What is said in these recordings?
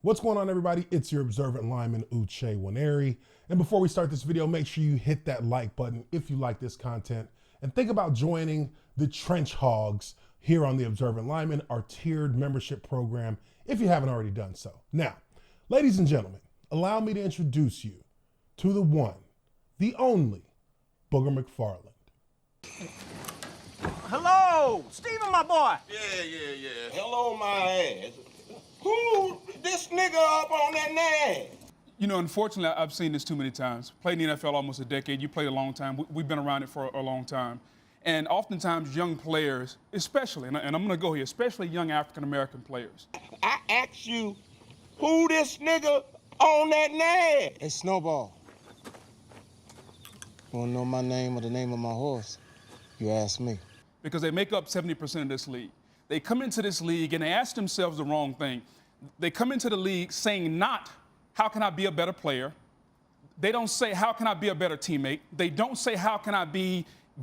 What's going on, everybody? It's your observant lineman, Uche Nwaneri. And before we start this video, make sure you hit that like button if you like this content. And think about joining the Trench Hogs here on the Observant Lineman, our tiered membership program, if you haven't already done so. Now, ladies and gentlemen, allow me to introduce you to the one, the only, Booger McFarland. Hello, Steven, my boy. Yeah. Hello, my ass. Who this nigga up on that name? You know, unfortunately, I've seen this too many times. Played in the NFL almost a decade. You played a long time. We've been around it for a long time. And oftentimes, young players, especially, and I'm going to go here, especially young African-American players. I asked you, who this nigga on that name? Hey, Snowball. You wanna know my name or the name of my horse? You ask me. Because they make up 70% of this league. They come into this league and they ask themselves the wrong thing. They come into the league saying not, how can I be a better player? They don't say, how can I be a better teammate? They don't say, how can I be a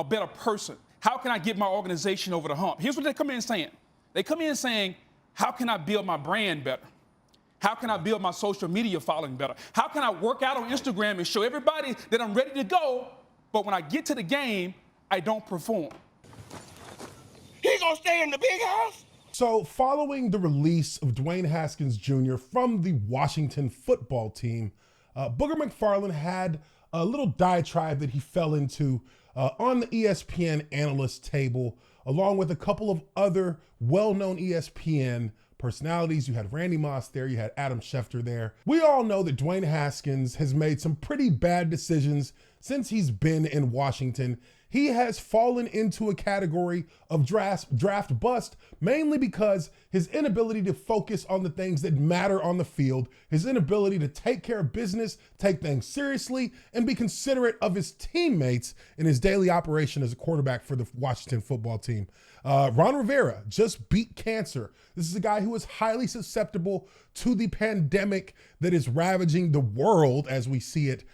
better person? How can I get my organization over the hump? Here's what they come in saying. They come in saying, how can I build my brand better? How can I build my social media following better? How can I work out on Instagram and show everybody that I'm ready to go, but when I get to the game, I don't perform? He gonna stay in the big house? So following the release of Dwayne Haskins Jr. from the Washington football team, Booger McFarland had a little diatribe that he fell into on the ESPN analyst table, along with a couple of other well-known ESPN personalities. You had Randy Moss there, you had Adam Schefter there. We all know that Dwayne Haskins has made some pretty bad decisions since he's been in Washington. He has fallen into a category of draft bust, mainly because his inability to focus on the things that matter on the field, his inability to take care of business, take things seriously, and be considerate of his teammates in his daily operation as a quarterback for the Washington football team. Ron Rivera just beat cancer. This is a guy who is highly susceptible to the pandemic that is ravaging the world as we see it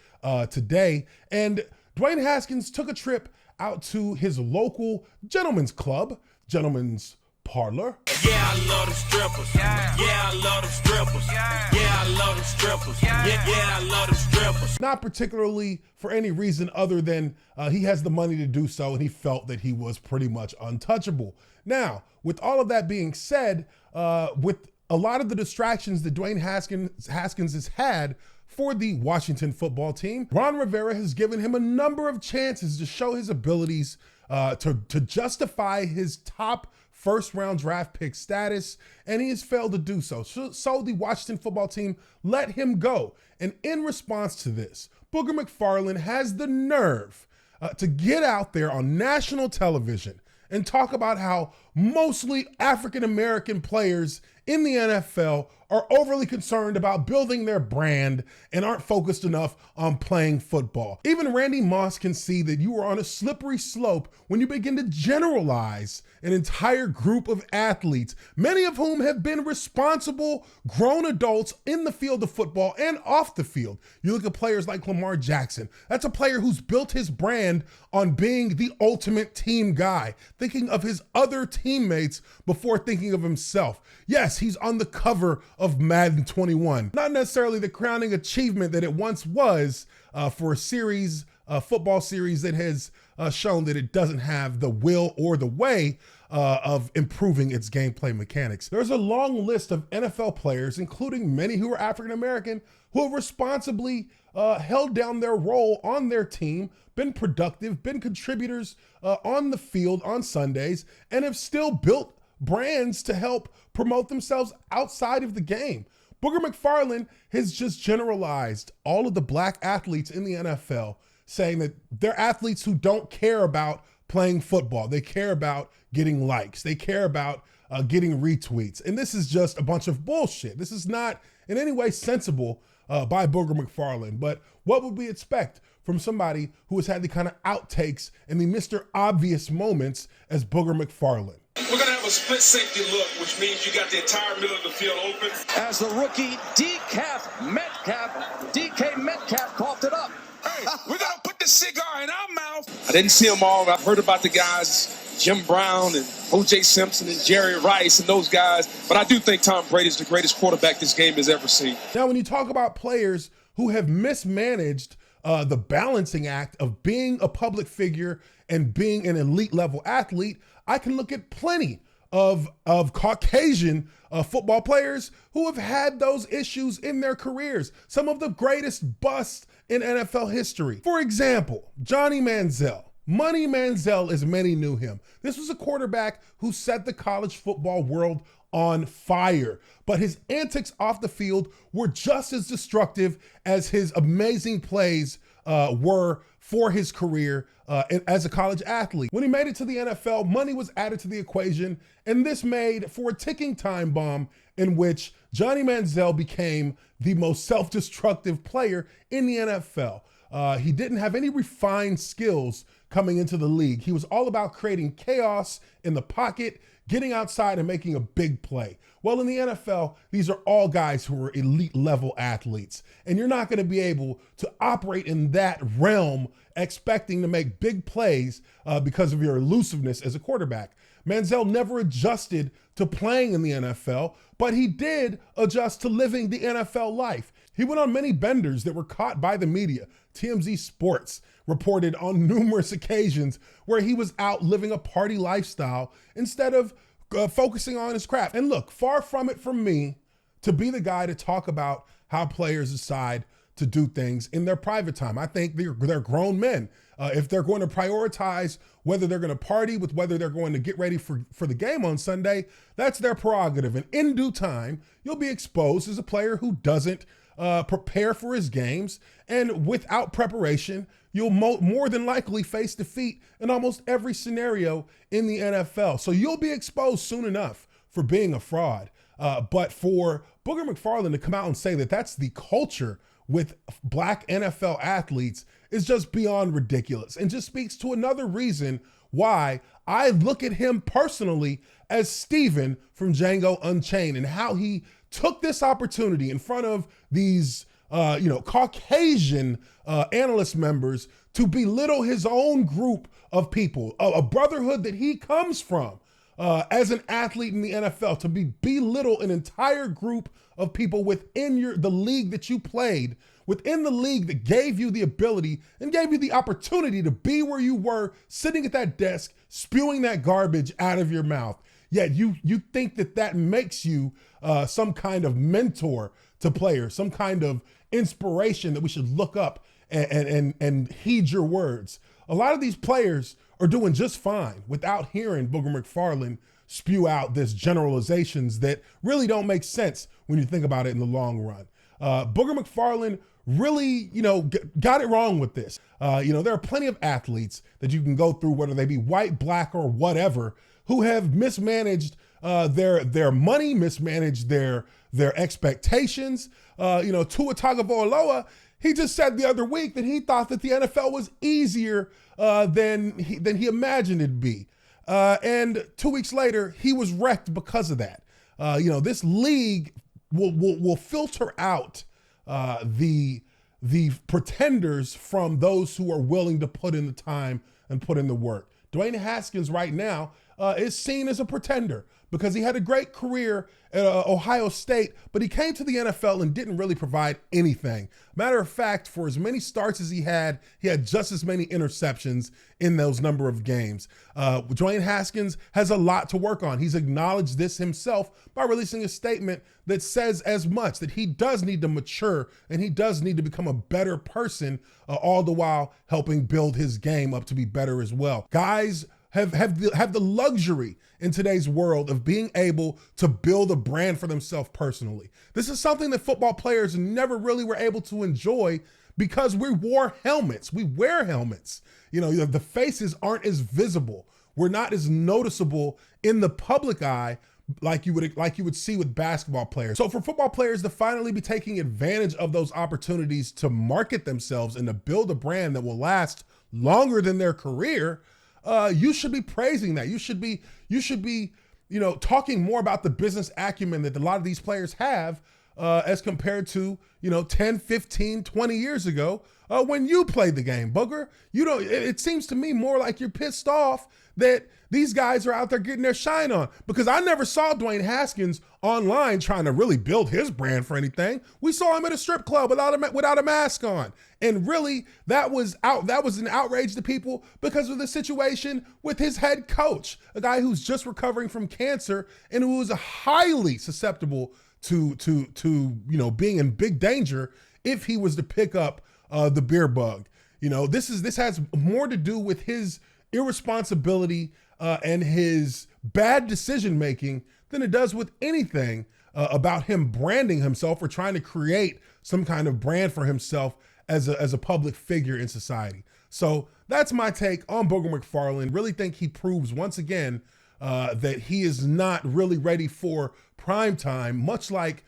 today. And Dwayne Haskins took a trip out to his local gentleman's club, gentleman's parlor. Yeah, I love the strippers. Yeah, I love the strippers. Yeah, I love the strippers. Yeah, I love the strippers. Not particularly for any reason other than he has the money to do so, and he felt that he was pretty much untouchable. Now, with all of that being said, with a lot of the distractions that Dwayne Haskins has had for the Washington football team, Ron Rivera has given him a number of chances to show his abilities to justify his top first-round draft pick status, and he has failed to do so. So the Washington football team let him go. And in response to this, Booger McFarland has the nerve to get out there on national television and talk about how mostly African-American players in the NFL are overly concerned about building their brand and aren't focused enough on playing football. Even Randy Moss can see that you are on a slippery slope when you begin to generalize an entire group of athletes, many of whom have been responsible grown adults in the field of football and off the field. You look at players like Lamar Jackson. That's a player who's built his brand on being the ultimate team guy, thinking of his other teammates before thinking of himself. Yes, he's on the cover of Madden 21. Not necessarily the crowning achievement that it once was for a football series that has shown that it doesn't have the will or the way of improving its gameplay mechanics. There's a long list of NFL players, including many who are African-American, who have responsibly held down their role on their team, been productive, been contributors on the field on Sundays, and have still built brands to help promote themselves outside of the game. Booger McFarland has just generalized all of the black athletes in the NFL, saying that they're athletes who don't care about playing football. They care about getting likes. They care about getting retweets. And this is just a bunch of bullshit. This is not in any way sensible by Booger McFarland. But what would we expect from somebody who has had the kind of outtakes and the Mr. Obvious moments as Booger McFarland? We're going to have a split safety look, which means you got the entire middle of the field open. As the rookie DK Metcalf coughed it up. Hey, we're going to put the cigar in our mouth. I didn't see them all. I've heard about the guys Jim Brown and O.J. Simpson and Jerry Rice and those guys. But I do think Tom Brady's the greatest quarterback this game has ever seen. Now, when you talk about players who have mismanaged the balancing act of being a public figure and being an elite level athlete, I can look at plenty of Caucasian football players who have had those issues in their careers. Some of the greatest busts in NFL history. For example, Johnny Manziel. Money Manziel, as many knew him. This was a quarterback who set the college football world on fire, but his antics off the field were just as destructive as his amazing plays were for his career as a college athlete. When he made it to the NFL, money was added to the equation, and this made for a ticking time bomb in which Johnny Manziel became the most self-destructive player in the NFL. He didn't have any refined skills coming into the league. He was all about creating chaos in the pocket, getting outside and making a big play. Well, in the NFL, these are all guys who are elite level athletes, and you're not going to be able to operate in that realm expecting to make big plays because of your elusiveness as a quarterback. Manziel never adjusted to playing in the NFL, but he did adjust to living the NFL life. He went on many benders that were caught by the media. TMZ Sports reported on numerous occasions where he was out living a party lifestyle instead of focusing on his craft. And look, far from it from me to be the guy to talk about how players decide to do things in their private time. I think they're grown men. If they're going to prioritize whether they're going to party with whether they're going to get ready for the game on Sunday, that's their prerogative. And in due time, you'll be exposed as a player who doesn't prepare for his games, and without preparation, you'll more than likely face defeat in almost every scenario in the NFL. So you'll be exposed soon enough for being a fraud. But for Booger McFarland to come out and say that that's the culture with black NFL athletes is just beyond ridiculous, and just speaks to another reason why I look at him personally as Steven from Django Unchained, and how he took this opportunity in front of these Caucasian analyst members to belittle his own group of people, a brotherhood that he comes from as an athlete in the NFL, to belittle an entire group of people within the league that you played, within the league that gave you the ability and gave you the opportunity to be where you were, sitting at that desk, spewing that garbage out of your mouth. Yet you think that makes you some kind of mentor to players, some kind of inspiration that we should look up and heed your words. A lot of these players are doing just fine without hearing Booger McFarland spew out this generalizations that really don't make sense when you think about it in the long run. Booger McFarland really, got it wrong with this. There are plenty of athletes that you can go through, whether they be white, black, or whatever, who have mismanaged their money, mismanaged their expectations. Tua Tagovailoa, he just said the other week that he thought that the NFL was easier than he imagined it'd be. And 2 weeks later, he was wrecked because of that. This league will filter out the pretenders from those who are willing to put in the time and put in the work. Dwayne Haskins right now is seen as a pretender because he had a great career at Ohio State, but he came to the NFL and didn't really provide anything. Matter of fact, for as many starts as he had just as many interceptions in those number of games. Dwayne Haskins has a lot to work on. He's acknowledged this himself by releasing a statement that says as much, that he does need to mature and he does need to become a better person, all the while helping build his game up to be better as well. Guys have the luxury in today's world of being able to build a brand for themselves personally. This is something that football players never really were able to enjoy because we wore helmets. We wear helmets. The faces aren't as visible. We're not as noticeable in the public eye like you would see with basketball players. So for football players to finally be taking advantage of those opportunities to market themselves and to build a brand that will last longer than their career, you should be praising that. You should be, talking more about the business acumen that a lot of these players have, as compared to, 10, 15, 20 years ago when you played the game, Booger. It seems to me more like you're pissed off that these guys are out there getting their shine on, because I never saw Dwayne Haskins online trying to really build his brand for anything. We saw him at a strip club without a mask on. And really, that was an outrage to people because of the situation with his head coach, a guy who's just recovering from cancer and who is highly susceptible to being in big danger if he was to pick up the beer bug. This has more to do with his irresponsibility and his bad decision making than it does with anything about him branding himself or trying to create some kind of brand for himself as a public figure in society. So that's my take on Booger McFarland. Really think he proves once again that he is not really ready for prime time, much like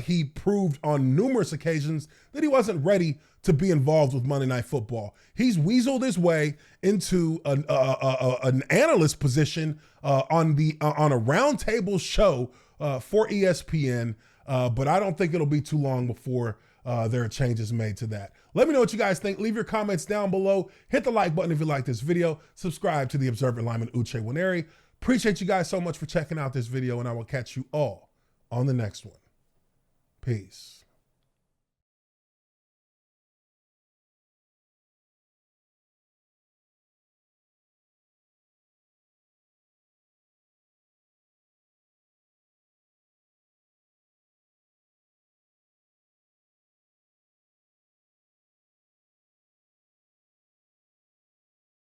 he proved on numerous occasions that he wasn't ready to be involved with Monday Night Football. He's weaseled his way into an analyst position on a roundtable show for ESPN, but I don't think it'll be too long before there are changes made to that. Let me know what you guys think. Leave your comments down below. Hit the like button if you like this video. Subscribe to the Observer Lineman Uche Nwaneri. Appreciate you guys so much for checking out this video, and I will catch you all on the next one. Peace.